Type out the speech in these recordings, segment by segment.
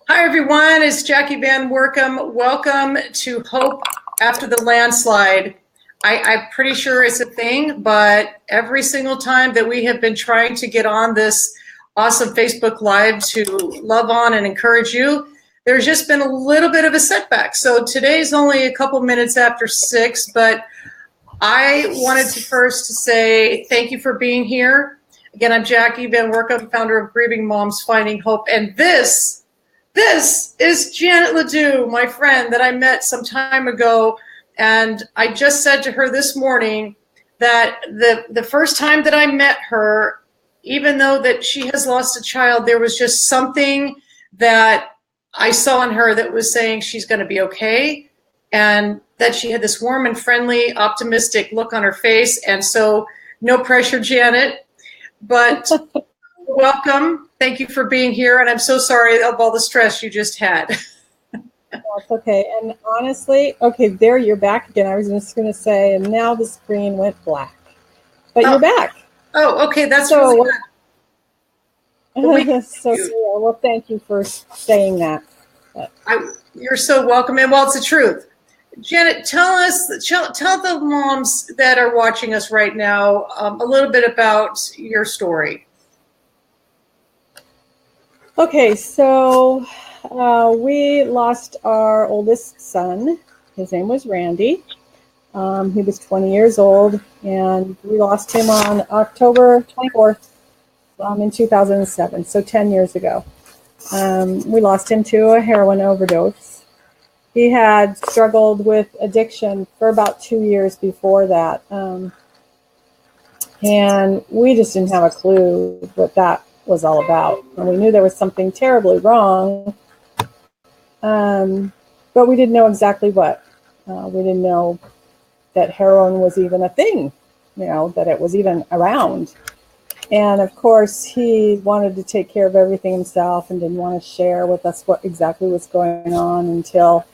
Hi, everyone. It's Jackie Van Workum. Welcome to Hope After the Landslide. I'm pretty sure it's a thing, but every single time that we have been trying to get on this awesome Facebook Live to love on and encourage you, there's just been a little bit of a setback. So today's only a couple minutes after 6, but I wanted to first say thank you for being here. Again, I'm Jackie Van Workum, founder of Grieving Moms Finding Hope, and this is Janet Ledoux, my friend that I met some time ago. And I just said to her this morning that the first time that I met her, even though that she has lost a child, there was just something that I saw in her that was saying she's going to be okay. And that she had this warm and friendly, optimistic look on her face. And so no pressure, Janet, but welcome. Thank you for being here, and I'm so sorry of all the stress you just had. That's okay. And honestly, okay, there you're back again. I was just going to say, and now the screen went black, but you're back. Oh, okay, that's really good. So yeah, well, thank you for saying that. You're so welcome, and well, it's the truth. Janet, tell the moms that are watching us right now a little bit about your story. Okay, so we lost our oldest son. His name was Randy. He was 20 years old, and we lost him on October 24th in 2007, so 10 years ago. We lost him to a heroin overdose. He had struggled with addiction for about 2 years before that, and we just didn't have a clue what that was all about. And we knew there was something terribly wrong, but we didn't know exactly what. We didn't know that heroin was even a thing, that it was even around. And of course, he wanted to take care of everything himself and didn't want to share with us what exactly was going on until,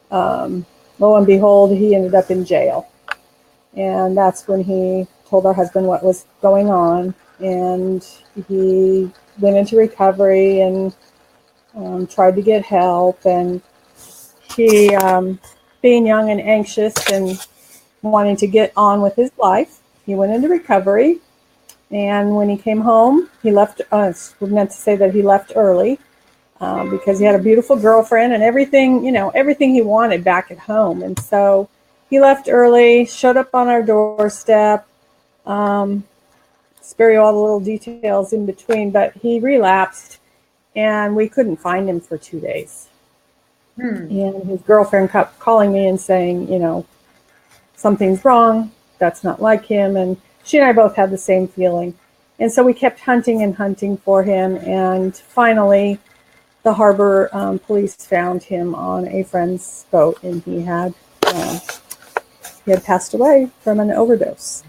lo and behold, he ended up in jail. And that's when he told our husband what was going on. And he went into recovery and tried to get help. And he, being young and anxious and wanting to get on with his life, he went into recovery. And when he came home, he left us. We meant to say that he left early because he had a beautiful girlfriend and everything, everything he wanted back at home. And so he left early, showed up on our doorstep. Spare you all the little details in between, but he relapsed and we couldn't find him for 2 days. And his girlfriend kept calling me and saying, something's wrong. That's not like him. And she and I both had the same feeling. And so we kept hunting and hunting for him. And finally, the harbor police found him on a friend's boat, and he had passed away from an overdose.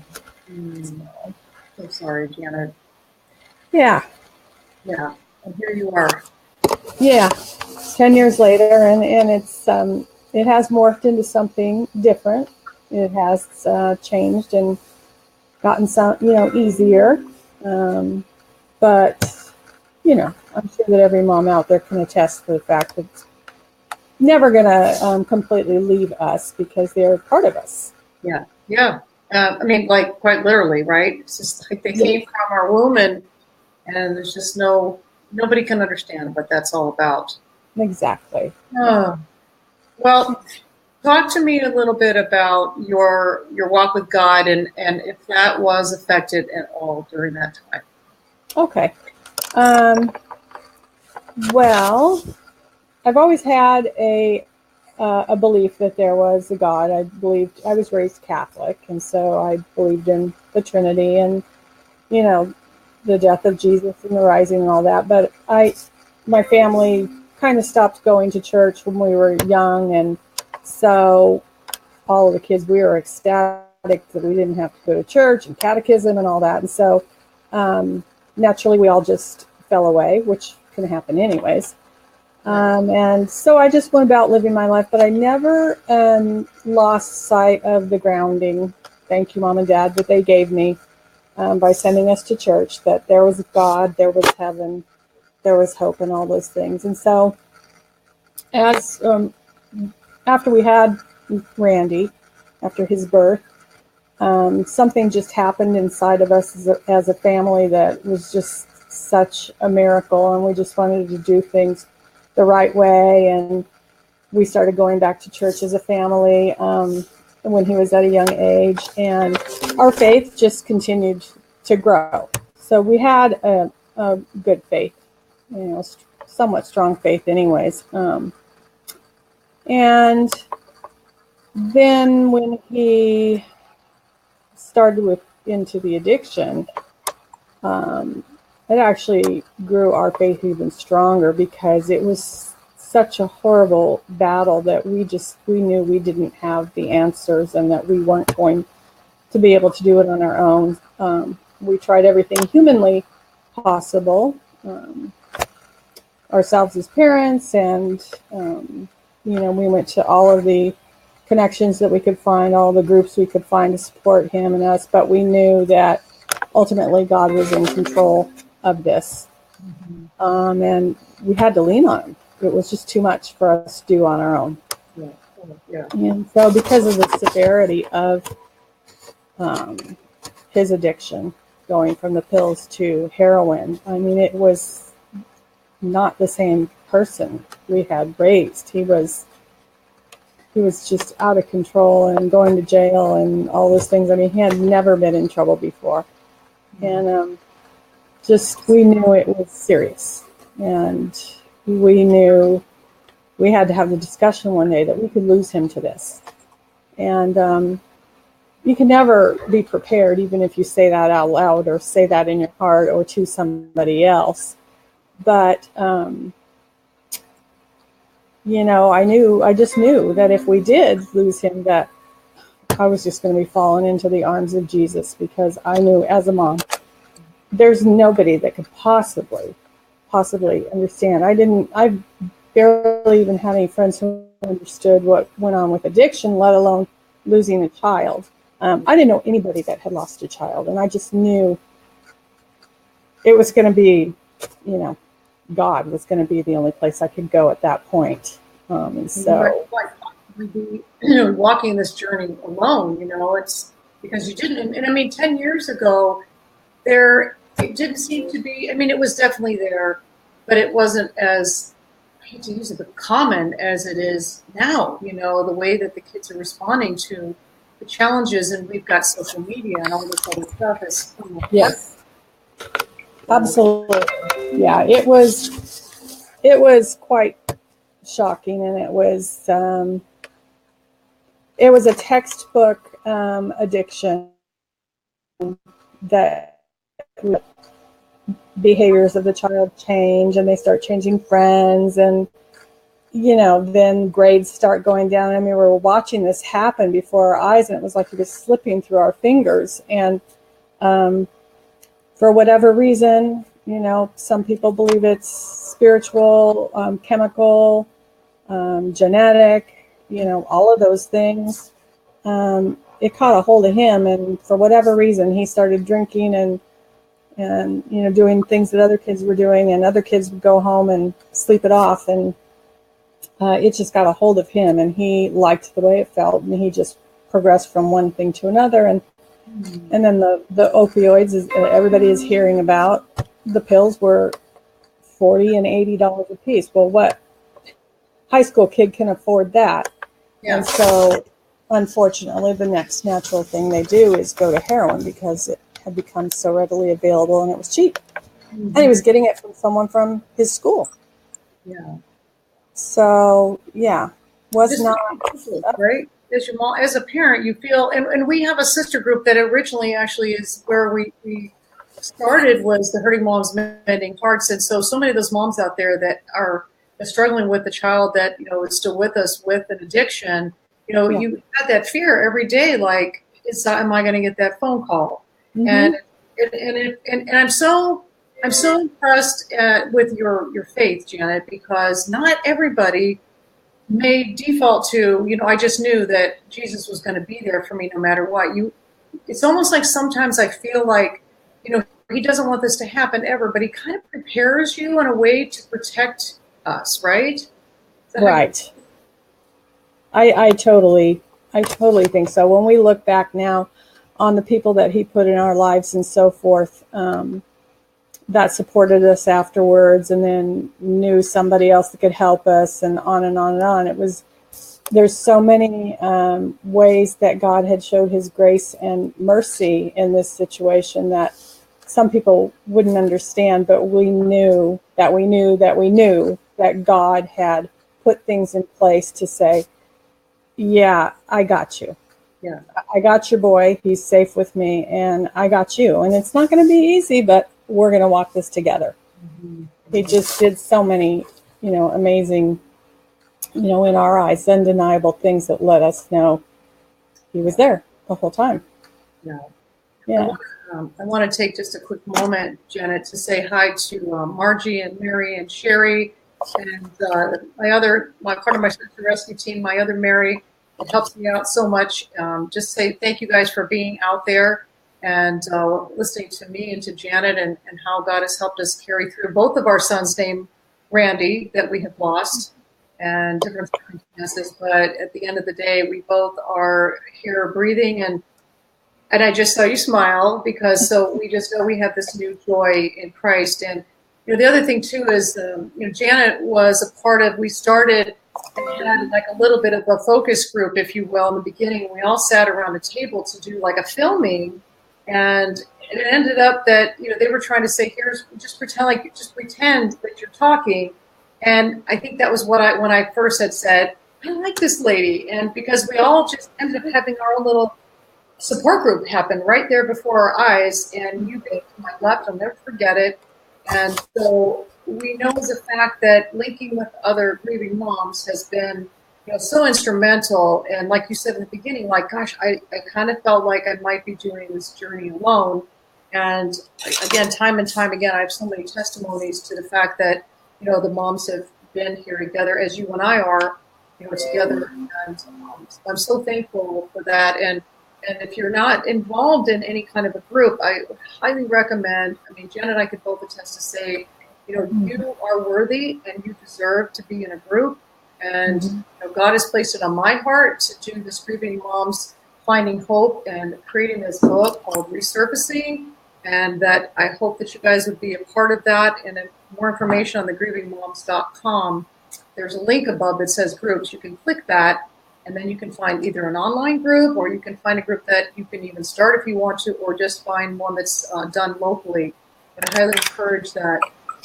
So sorry, Janet. Yeah. Yeah. And here you are. Yeah. 10 years later, and it's it has morphed into something different. It has changed and gotten some, easier. But, I'm sure that every mom out there can attest to the fact that it's never going to completely leave us because they're part of us. Yeah. Yeah. Like quite literally, right? It's just like they came from our womb, and there's just nobody can understand what that's all about. Exactly. Oh. Well, talk to me a little bit about your walk with God and if that was affected at all during that time. Okay. Well, I've always had a belief that there was a God. I was raised Catholic, and so I believed in the Trinity and, the death of Jesus and the rising and all that. But my family kind of stopped going to church when we were young, and so all of the kids, we were ecstatic that we didn't have to go to church and catechism and all that. And so naturally we all just fell away, which can happen anyways. And so I just went about living my life, but I never lost sight of the grounding, thank you, Mom and Dad, that they gave me by sending us to church, that there was God, there was heaven, there was hope and all those things. And so as after we had Randy, after his birth, something just happened inside of us as a family that was just such a miracle, and we just wanted to do things the right way. And we started going back to church as a family when he was at a young age, and our faith just continued to grow. So we had a good faith, somewhat strong faith anyways. And then when he started into the addiction, it actually grew our faith even stronger, because it was such a horrible battle that we knew we didn't have the answers, and that we weren't going to be able to do it on our own. We tried everything humanly possible, ourselves as parents, and we went to all of the connections that we could find, all the groups we could find to support him and us, but we knew that ultimately God was in control of this. And we had to lean on him. It was just too much for us to do on our own. Yeah. And so because of the severity of his addiction, going from the pills to heroin, I mean, it was not the same person we had raised. He was just out of control and going to jail and all those things. I mean, he had never been in trouble before. And we knew it was serious. And we knew we had to have the discussion one day that we could lose him to this. And you can never be prepared, even if you say that out loud or say that in your heart or to somebody else. But, I just knew that if we did lose him, that I was just going to be falling into the arms of Jesus, because I knew as a mom, there's nobody that could possibly understand. I barely even had any friends who understood what went on with addiction, let alone losing a child. I didn't know anybody that had lost a child, and I just knew it was going to be, God was going to be the only place I could go at that point. And so, walking this journey alone, it's because you didn't. And I mean, 10 years ago, it didn't seem to be. I mean, it was definitely there, but it wasn't as, I hate to use it, but common as it is now. The way that the kids are responding to the challenges, and we've got social media and all this other stuff. Yes, absolutely. Yeah, it was quite shocking, and it was a textbook addiction that behaviors of the child change, and they start changing friends, and then grades start going down. I mean, we were watching this happen before our eyes, and it was like it was slipping through our fingers. And for whatever reason, some people believe it's spiritual, chemical, genetic, all of those things. It caught a hold of him, and for whatever reason, he started drinking and doing things that other kids were doing, and other kids would go home and sleep it off, and it just got a hold of him, and he liked the way it felt, and he just progressed from one thing to another. And then the opioids, everybody is hearing about. The pills were $40 and $80 a piece. Well, what high school kid can afford that? Yeah. And so, unfortunately, the next natural thing they do is go to heroin, because it had become so readily available and it was cheap. And he was getting it from someone from his school. Yeah. So, yeah, right? As your mom, as a parent, you feel, and we have a sister group that originally actually is where we started, was the Hurting Moms Mending Hearts. And so many of those moms out there that are struggling with a child that, is still with us with an addiction, you had that fear every day, like, am I going to get that phone call? And I'm so impressed with your faith, Janet, because not everybody may default to, I just knew that Jesus was going to be there for me no matter what. It's almost like sometimes I feel like, he doesn't want this to happen ever, but he kind of prepares you in a way to protect us, right? Right. I totally think so. When we look back now on the people that he put in our lives and so forth, that supported us afterwards, and then knew somebody else that could help us, and on and on and on. There's so many ways that God had showed his grace and mercy in this situation that some people wouldn't understand, but we knew that God had put things in place to say, yeah, I got you. Yeah, I got your boy. He's safe with me, and I got you. And it's not going to be easy, but we're going to walk this together. Mm-hmm. He just did so many, amazing, in our eyes, undeniable things that let us know he was there the whole time. Yeah. Yeah. I want to take just a quick moment, Janet, to say hi to Margie and Mary and Sherry, and my part of my search and rescue team, my other Mary. It helps me out so much. Just say thank you guys for being out there and listening to me and to Janet, and how God has helped us carry through. Both of our sons named Randy that we have lost, and different circumstances. But at the end of the day, we both are here breathing, and I just saw you smile, because so we just know we have this new joy in Christ. And the other thing too is Janet was a part of. We started and had like a little bit of a focus group, if you will, in the beginning. We all sat around the table to do like a filming, and it ended up that they were trying to say, just pretend that you're talking. And I think that was when I first had said, I like this lady, and because we all just ended up having our own little support group happen right there before our eyes, and you being to my left, I'll never forget it. And so we know as a fact that linking with other grieving moms has been so instrumental. And like you said in the beginning, like, gosh, I kind of felt like I might be doing this journey alone. And again, time and time again, I have so many testimonies to the fact that the moms have been here together, as you and I are together. And I'm so thankful for that. And if you're not involved in any kind of a group, I would highly recommend. I mean, Jen and I could both attest to say, you are worthy and you deserve to be in a group. And God has placed it on my heart to do this Grieving Moms Finding Hope and creating this book called Resurfacing. And that I hope that you guys would be a part of that. And if more information on the grievingmoms.com, there's a link above that says groups. You can click that. And then you can find either an online group, or you can find a group that you can even start if you want to, or just find one that's done locally. And I highly encourage that.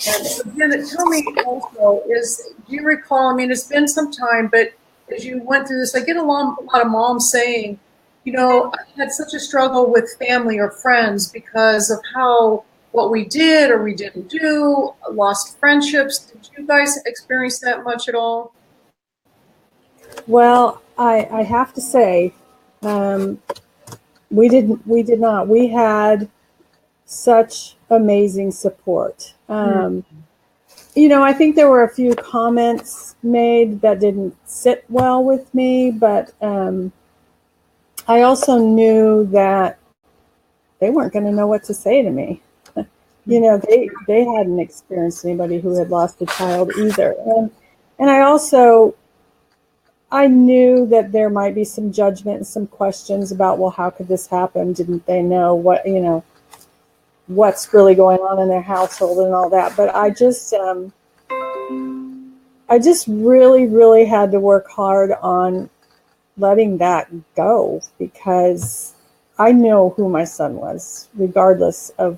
And so, Janet, tell me also, do you recall, I mean, it's been some time, but as you went through this, I get a lot of moms saying, I had such a struggle with family or friends because of what we did or we didn't do, lost friendships. Did you guys experience that much at all? Well, I have to say, we did not. We had such amazing support. I think there were a few comments made that didn't sit well with me, but I also knew that they weren't going to know what to say to me. They hadn't experienced anybody who had lost a child either. And I knew that there might be some judgment and some questions about, well, how could this happen? Didn't they know what's really going on in their household and all that? But I just really, really had to work hard on letting that go, because I know who my son was, regardless of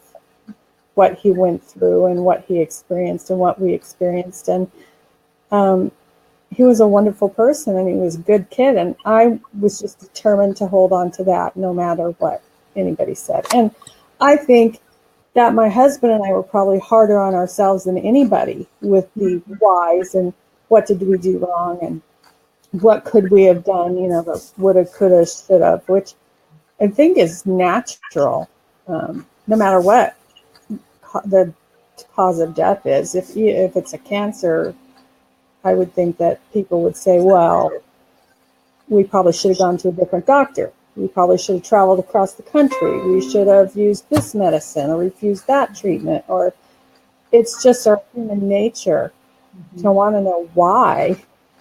what he went through and what he experienced and what we experienced. And he was a wonderful person, and he was a good kid. And I was just determined to hold on to that no matter what anybody said. And I think that my husband and I were probably harder on ourselves than anybody with the whys and what did we do wrong and what could we have done, the woulda, coulda, shoulda, which I think is natural, no matter what the cause of death is. If it's a cancer, I would think that people would say, well, we probably should have gone to a different doctor. We probably should have traveled across the country. We should have used this medicine or refused that treatment. Or it's just our human nature to want to know why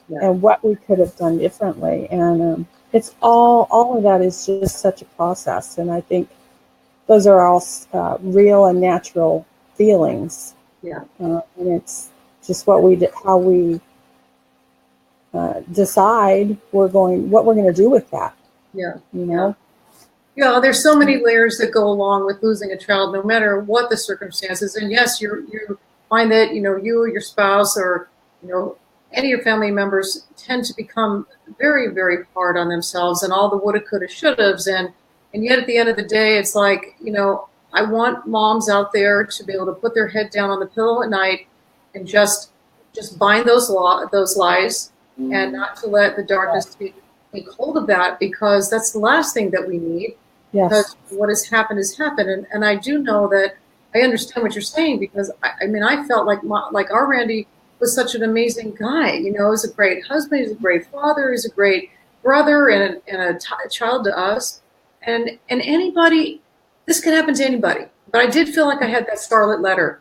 and what we could have done differently. And it's all of that is just such a process. And I think those are all real and natural feelings. Yeah. And it's just what we did, how we decide what we're going to do with that. Yeah. You know? Yeah, there's so many layers that go along with losing a child, no matter what the circumstances. And yes, you find that, you or your spouse or, any of your family members tend to become very, very hard on themselves and all the woulda, coulda, shouldas. And yet at the end of the day, it's like, I want moms out there to be able to put their head down on the pillow at night and just bind those lies and not to let the darkness take hold of that, because that's the last thing that we need. Yes. Because what has happened. And I do know that I understand what you're saying, because I felt like our Randy was such an amazing guy. He's a great husband, he's a great father, he's a great brother and a child to us. And anybody, this can happen to anybody. But I did feel like I had that scarlet letter,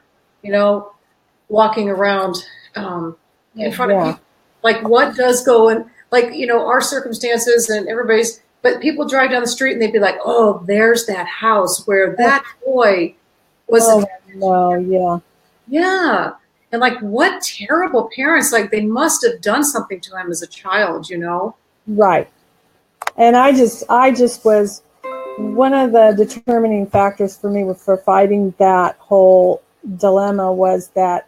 walking around in front of people. Like what does go in, our circumstances and everybody's, but people drive down the street and they'd be like, oh, there's that house where that boy was. Oh, no, yeah. Yeah. And what terrible parents, they must have done something to him as a child, Right. And I just was, one of the determining factors for me for fighting that whole dilemma was that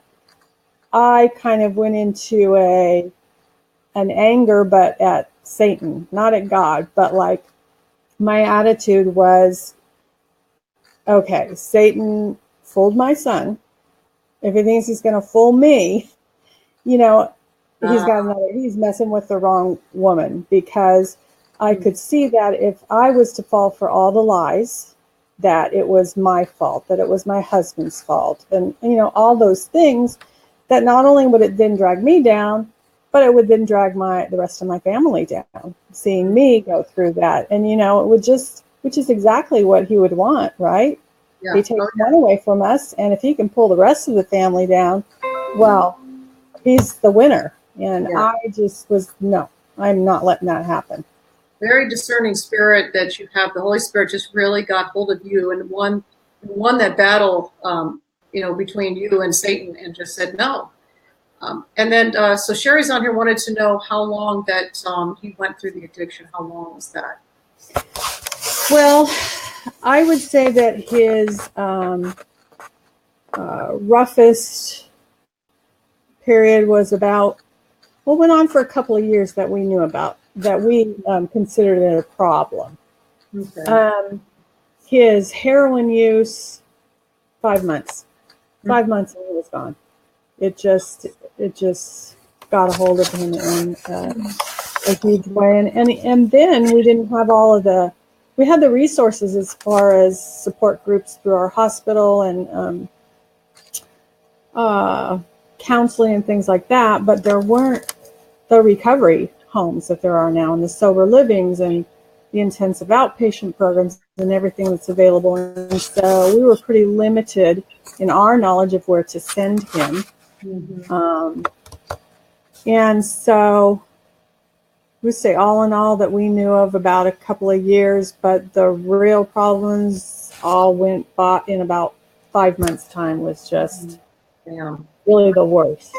I kind of went into an anger, but at Satan, not at God, but my attitude was, okay, Satan fooled my son. If he thinks he's going to fool me, he's messing with the wrong woman, because I could see that if I was to fall for all the lies, that it was my fault, that it was my husband's fault, and, all those things, that not only would it then drag me down, but it would then drag the rest of my family down, seeing me go through that. And, it would which is exactly what he would want, right? Yeah. He takes one away from us, and if he can pull the rest of the family down, well, he's the winner. And I just was, no, I'm not letting that happen. Very discerning spirit that you have. The Holy Spirit just really got hold of you and won that battle, between you and Satan, and just said no. And then, so Sherry's on here, wanted to know how long that he went through the addiction. How long was that? Well, I would say that his roughest period was went on for a couple of years that we knew about, that we considered it a problem. Okay. His heroin use, 5 months. 5 months and he was gone. It just got a hold of him in a huge way. And then we didn't have we had the resources as far as support groups through our hospital and counseling and things like that, but there weren't the recovery homes that there are now, and the sober livings and the intensive outpatient programs and everything that's available. And so we were pretty limited in our knowledge of where to send him. Mm-hmm. And so we say all in all that we knew of about a couple of years, but the real problems all went in about 5 months' time was just really the worst.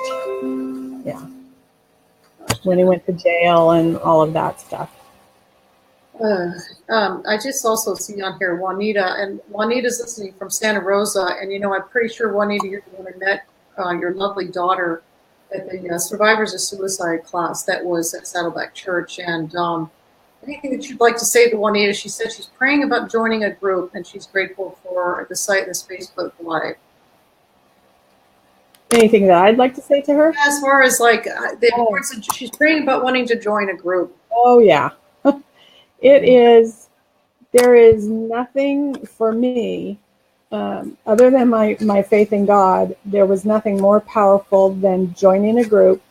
Yeah. When he went to jail and all of that stuff. I just also see on here Juanita, and Juanita's listening from Santa Rosa, and I'm pretty sure, Juanita, you're the one who met your lovely daughter at the Survivors of Suicide class that was at Saddleback Church. And anything that you'd like to say to Juanita? She said she's praying about joining a group, and she's grateful for the site, this Facebook Live. Anything that I'd like to say to her? As far as she's praying about wanting to join a group. Oh, yeah. There is nothing for me, other than my faith in God, there was nothing more powerful than joining a group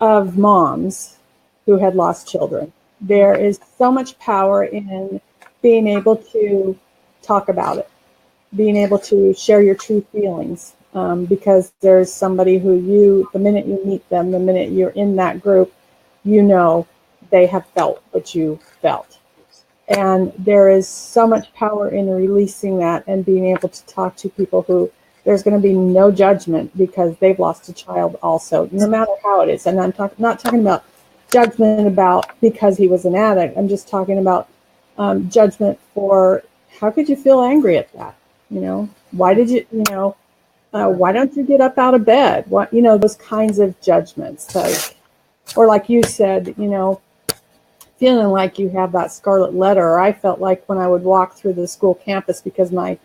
of moms who had lost children. There is so much power in being able to talk about it, being able to share your true feelings, because there's somebody who the minute you meet them, the minute you're in that group, you know they have felt what you felt. And there is so much power in releasing that and being able to talk to people who there's going to be no judgment because they've lost a child also, no matter how it is. And I'm not talking about judgment about because he was an addict. I'm just talking about judgment for how could you feel angry at that? Why did you, why don't you get up out of bed? What, those kinds of judgments. Or like you said, feeling like you have that scarlet letter. Or I felt like when I would walk through the school campus, because my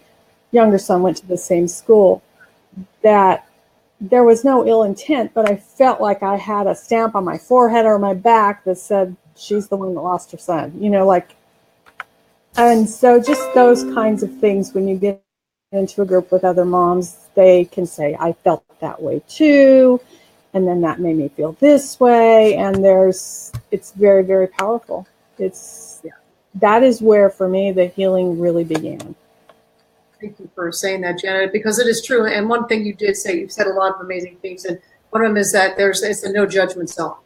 younger son went to the same school, that there was no ill intent, but I felt like I had a stamp on my forehead or my back that said, she's the one that lost her son, and so just those kinds of things, when you get into a group with other moms, they can say, I felt that way too. And then that made me feel this way. And it's very, very powerful. That is where, for me, the healing really began. Thank you for saying that, Janet, because it is true. And one thing you did say, you've said a lot of amazing things. And one of them is that it's a no judgment zone.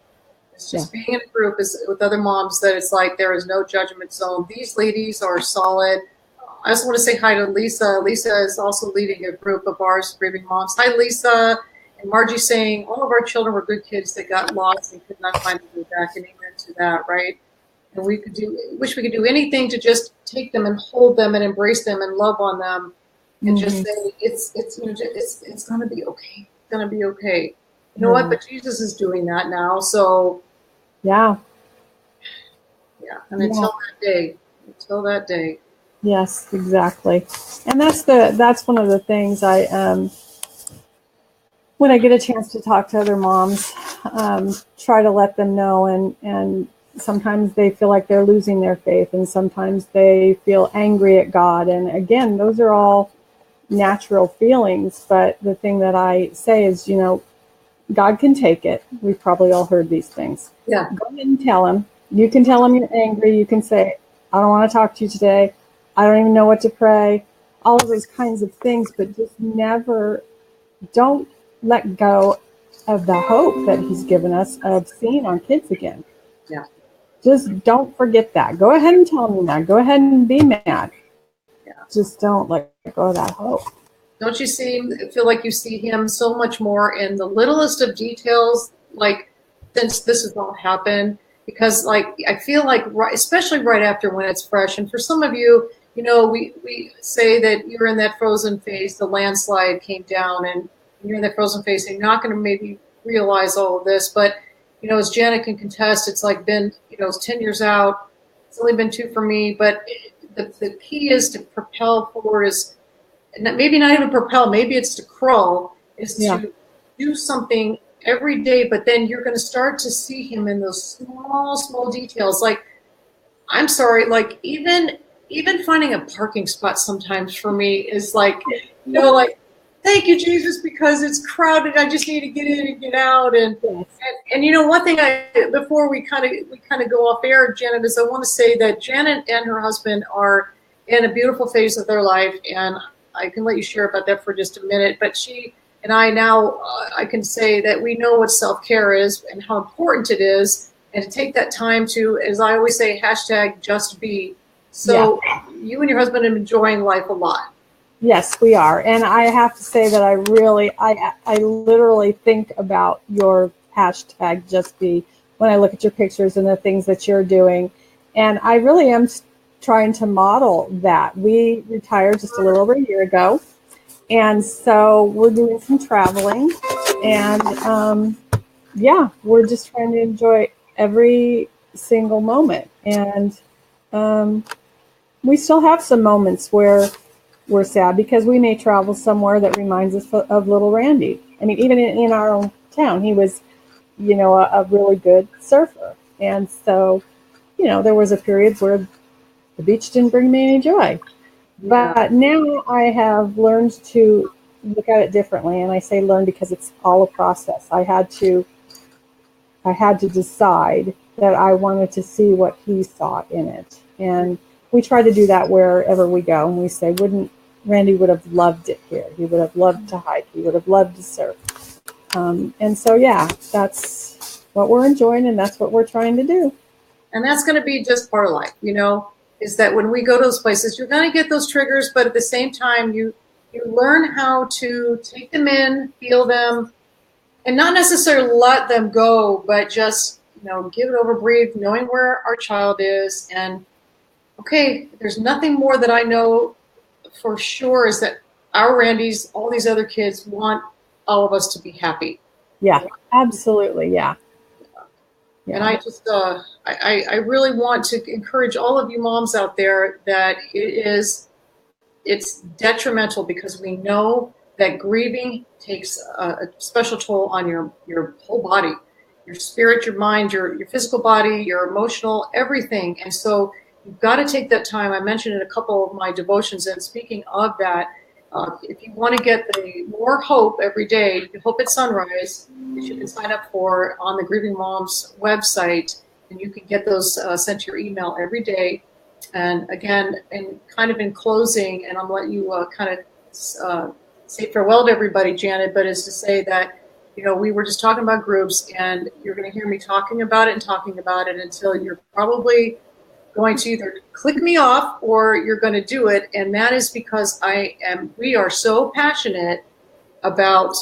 It's just being in a group with other moms that it's like there is no judgment zone. These ladies are solid. I also want to say hi to Lisa. Lisa is also leading a group of ours, Grieving Moms. Hi, Lisa. And Margie saying all of our children were good kids that got lost and could not find their way back, and amen to that, right? And wish we could do anything to just take them and hold them and embrace them and love on them, and just say it's gonna be okay. It's gonna be okay. You know what? But Jesus is doing that now. So yeah. And until that day. Yes, exactly. And that's one of the things I when I get a chance to talk to other moms, try to let them know, and sometimes they feel like they're losing their faith, and sometimes they feel angry at God. And again, those are all natural feelings. But the thing that I say is, God can take it. We've probably all heard these things. Yeah. Go ahead and tell him. You can tell him you're angry. You can say, I don't want to talk to you today. I don't even know what to pray. All of those kinds of things, but just don't let go of the hope that he's given us of seeing our kids again. Yeah. Just don't forget that. Go ahead and tell me that. Go ahead and be mad. Yeah. Just don't let go of that hope. Don't you feel like you see him so much more in the littlest of details, like since this has all happened? Because I feel like, especially right after when it's fresh, and for some of you, we say that you're in that frozen phase, the landslide came down, and you're in that frozen phase, and you're not going to maybe realize all of this. But, as Janet can contest, it's been, it's 10 years out. It's only been 2 for me. But the key is to propel forward, maybe not even propel, maybe it's to crawl, to do something every day. But then you're going to start to see him in those small details. I'm sorry, even finding a parking spot sometimes for me is thank you, Jesus, because it's crowded. I just need to get in and get out. And one thing before we kind of go off air, Janet, is I want to say that Janet and her husband are in a beautiful phase of their life, and I can let you share about that for just a minute. But she and I now, I can say that we know what self-care is and how important it is, and to take that time to, as I always say, #JustBe. So you and your husband are enjoying life a lot. Yes, we are. And I have to say that I literally think about your #JustBe when I look at your pictures and the things that you're doing. And I really am trying to model that. We retired just a little over a year ago. And so we're doing some traveling. And we're just trying to enjoy every single moment. And we still have some moments where we're sad because we may travel somewhere that reminds us of little Randy. I mean, even in our own town, he was, a really good surfer. And so, there was a period where the beach didn't bring me any joy. But now I have learned to look at it differently. And I say learn because it's all a process. I had to decide that I wanted to see what he saw in it. And we try to do that wherever we go. And we say, Randy would have loved it here. He would have loved to hike. He would have loved to surf. And so, yeah, that's what we're enjoying, and that's what we're trying to do. And that's going to be just part of life, is that when we go to those places, you're going to get those triggers, but at the same time, you learn how to take them in, feel them, and not necessarily let them go, but just, give it over, breathe, knowing where our child is. And okay, there's nothing more that I know for sure is that our Randys, all these other kids want all of us to be happy. Yeah, absolutely. Yeah. Yeah. And I just, I really want to encourage all of you moms out there that it's detrimental, because we know that grieving takes a special toll on your whole body, your spirit, your mind, your physical body, your emotional, everything. And so you've got to take that time. I mentioned in a couple of my devotions, and speaking of that, if you want to get the more hope every day, Hope at Sunrise, that you can sign up for on the Grieving Moms website, and you can get those sent to your email every day. And again, and kind of in closing, and I'm going to let you say farewell to everybody, Janet, but is to say that, we were just talking about groups, and you're going to hear me talking about it until you're probably going to either click me off or you're going to do it. And that is because we are so passionate about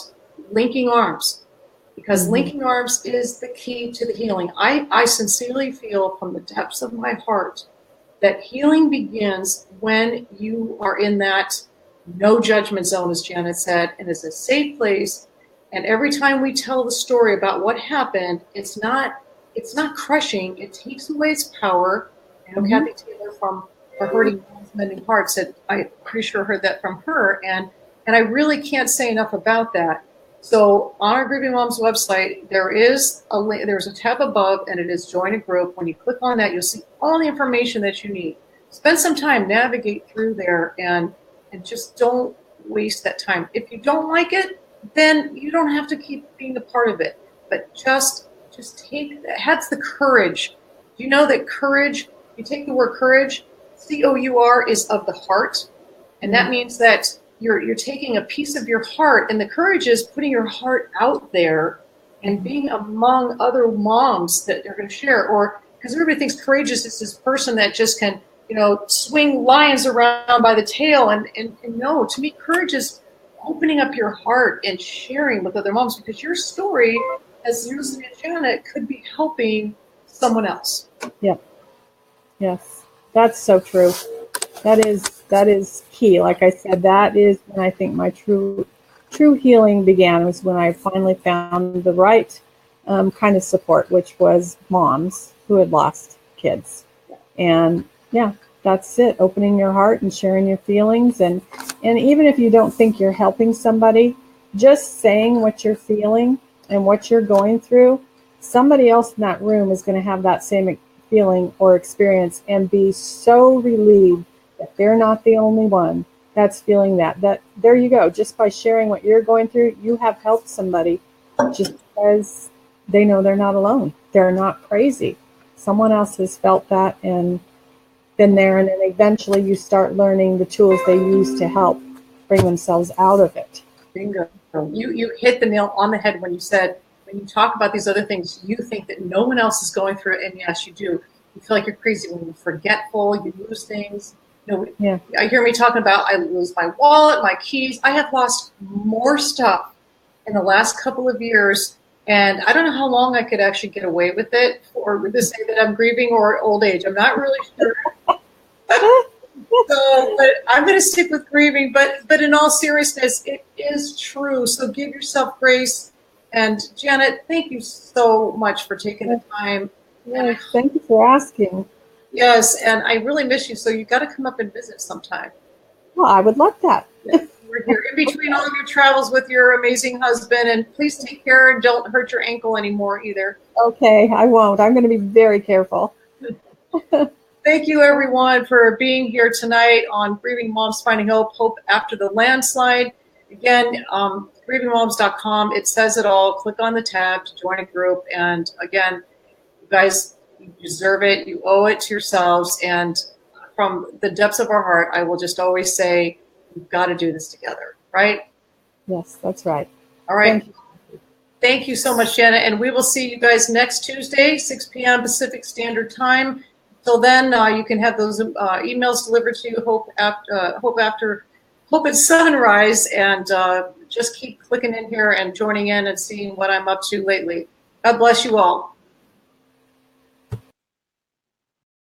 linking arms, because linking arms is the key to the healing. I sincerely feel from the depths of my heart that healing begins when you are in that no judgment zone, as Janet said, and it's a safe place. And every time we tell the story about what happened, it's not crushing. It takes away its power. Kathy Taylor from Her Hurting Moms Mending Hearts said, I'm pretty sure heard that from her. And I really can't say enough about that. So on our Grieving Moms website, there's a tab above, and it is Join a Group. When you click on that, you'll see all the information that you need. Spend some time, navigate through there, and just don't waste that time. If you don't like it, then you don't have to keep being a part of it. But just have the courage. Do you know that courage, you take the word courage, C-O-U-R, is of the heart. And that means that you're taking a piece of your heart, and the courage is putting your heart out there and being among other moms that are going to share. Or because everybody thinks courageous is this person that just can, swing lions around by the tail. And no, to me, courage is opening up your heart and sharing with other moms, because your story, as Susan and Janet, could be helping someone else. Yeah. Yes, that's so true. That is key. Like I said, that is when I think my true healing began, was when I finally found the right kind of support, which was moms who had lost kids. And yeah, that's it. Opening your heart and sharing your feelings. And even if you don't think you're helping somebody, just saying what you're feeling and what you're going through, somebody else in that room is going to have that same feeling or experience and be so relieved that they're not the only one that's feeling that. There you go. Just by sharing what you're going through, you have helped somebody, just because they know they're not alone. They're not crazy. Someone else has felt that and been there, and then eventually you start learning the tools they use to help bring themselves out of it. Bingo. You hit the nail on the head when you said, when you talk about these other things, you think that no one else is going through it, and yes, you do. You feel like you're crazy when you're forgetful, you lose things. I hear me talking about, I lose my wallet, my keys. I have lost more stuff in the last couple of years, and I don't know how long I could actually get away with it, or to say that I'm grieving or old age. I'm not really sure. So, but I'm going to stick with grieving. But in all seriousness, it is true. So give yourself grace. And Janet, thank you so much for taking the time. Yeah, thank you for asking. Yes, and I really miss you. So you got to come up and visit sometime. Well, I would love that. We're here in between all of your travels with your amazing husband, and please take care and don't hurt your ankle anymore either. Okay, I won't. I'm going to be very careful. Thank you, everyone, for being here tonight on Grieving Moms Finding Hope After the Landslide. Again, grievingmoms.com. It says it all. Click on the tab to join a group. And again, you guys, You deserve it. You owe it to yourselves. And from the depths of our heart, I will just always say, we've got to do this together, right? Yes, that's right. All right. Thank you so much, Janet. And we will see you guys next Tuesday, 6 p.m. Pacific Standard Time. Till then, you can have those emails delivered to you. Hope at sunrise, and just keep clicking in here and joining in and seeing what I'm up to lately. God bless you all.